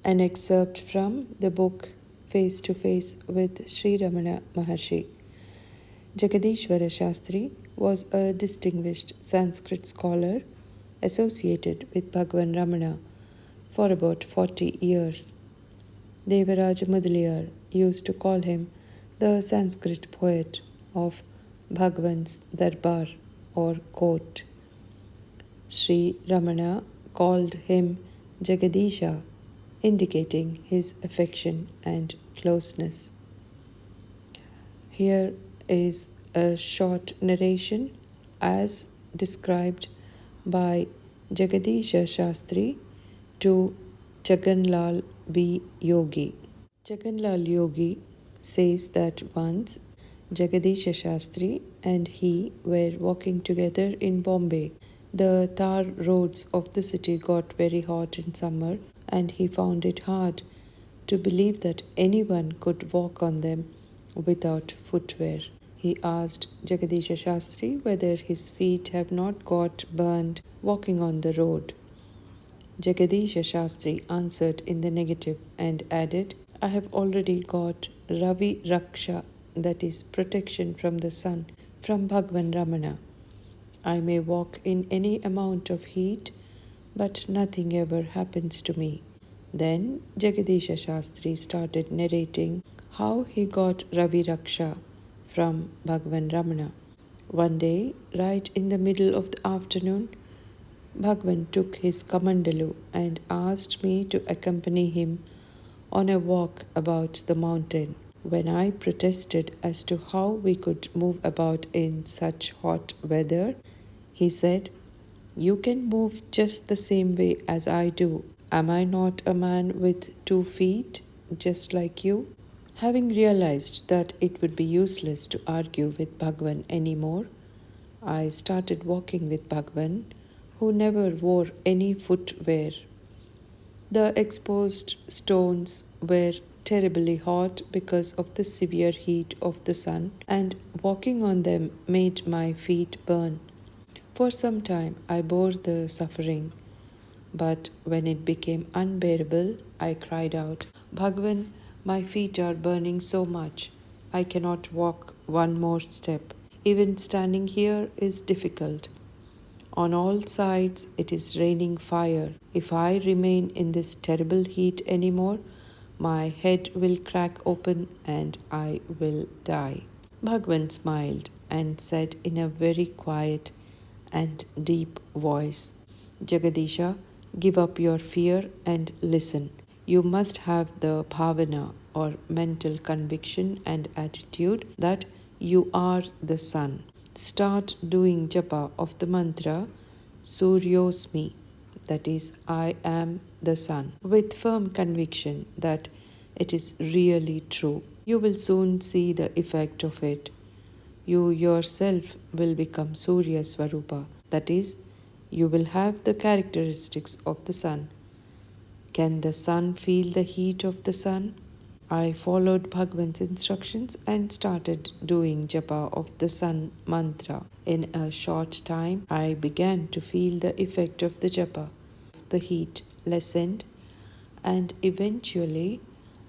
An excerpt from the book Face to Face with Sri Ramana Maharshi. Jagadishwara Shastry was a distinguished Sanskrit scholar associated with Bhagavan Ramana for about 40 years. Devaraja Mudaliyar used to call him the Sanskrit poet of Bhagavan's Darbar or court. Sri Ramana called him Jagadisha, indicating his affection and closeness. Here is a short narration as described by Jagadisha Shastry to Jaganlal B. Yogi. Jaganlal Yogi says that once Jagadisha Shastry and he were walking together in Bombay. The tar roads of the city got very hot in summer, and he found it hard to believe that anyone could walk on them without footwear. He asked Jagadisha Shastry whether his feet have not got burned walking on the road. Jagadisha Shastry answered in the negative and added, I have already got Ravi Raksha, that is protection from the sun, from Bhagavan Ramana. I may walk in any amount of heat, but nothing ever happens to me. Then Jagadisha Shastry started narrating how he got Ravi Raksha from Bhagavan Ramana. One day, right in the middle of the afternoon, Bhagavan took his kamandalu and asked me to accompany him on a walk about the mountain. When I protested as to how we could move about in such hot weather, he said, You can move just the same way as I do. Am I not a man with 2 feet, just like you? Having realized that it would be useless to argue with Bhagavan anymore, I started walking with Bhagavan, who never wore any footwear. The exposed stones were terribly hot because of the severe heat of the sun, and walking on them made my feet burn. For some time I bore the suffering, but when it became unbearable, I cried out, Bhagavan, my feet are burning so much. I cannot walk one more step. Even standing here is difficult. On all sides it is raining fire. If I remain in this terrible heat anymore, my head will crack open and I will die. Bhagavan smiled and said in a very quiet and deep voice, Jagadisha, give up your fear and listen. You must have the bhavana or mental conviction and attitude that you are the sun. Start doing japa of the mantra Suryosmi, that is, I am the sun, with firm conviction that it is really true. You will soon see the effect of it. You yourself will become Surya Swarupa, that is, you will have the characteristics of the sun. Can the sun feel the heat of the sun? I followed Bhagavan's instructions and started doing japa of the sun mantra. In a short time, I began to feel the effect of the japa. The heat lessened, and eventually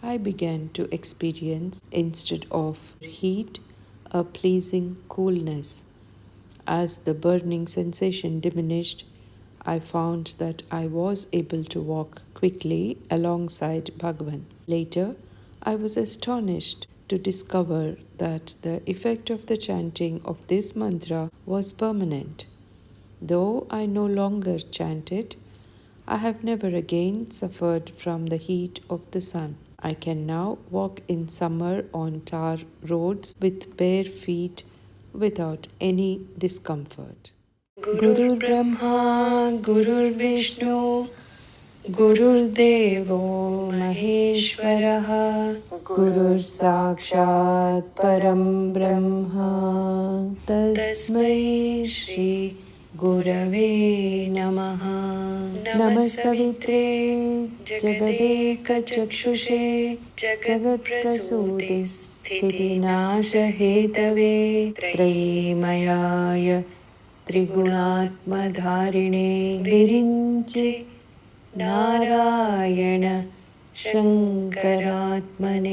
I began to experience, instead of heat, a pleasing coolness. As the burning sensation diminished, I found that I was able to walk quickly alongside Bhagavan. Later, I was astonished to discover that the effect of the chanting of this mantra was permanent. Though I no longer chant it, I have never again suffered from the heat of the sun. I can now walk in summer on tar roads with bare feet without any discomfort. Gurur Brahma, Gurur Vishnu, Gurur Devo Maheshwaraha, Gurur Sakshat Param Brahma, Tasmai Shri Gurave Namaha. Namasavitre Jagadeka Chakshushe Jagat Prasudi Sthiti Nasha Hetave Trayimayaya Triguणात्मधारिणे विरिञ्चे Narayan शङ्करात्मने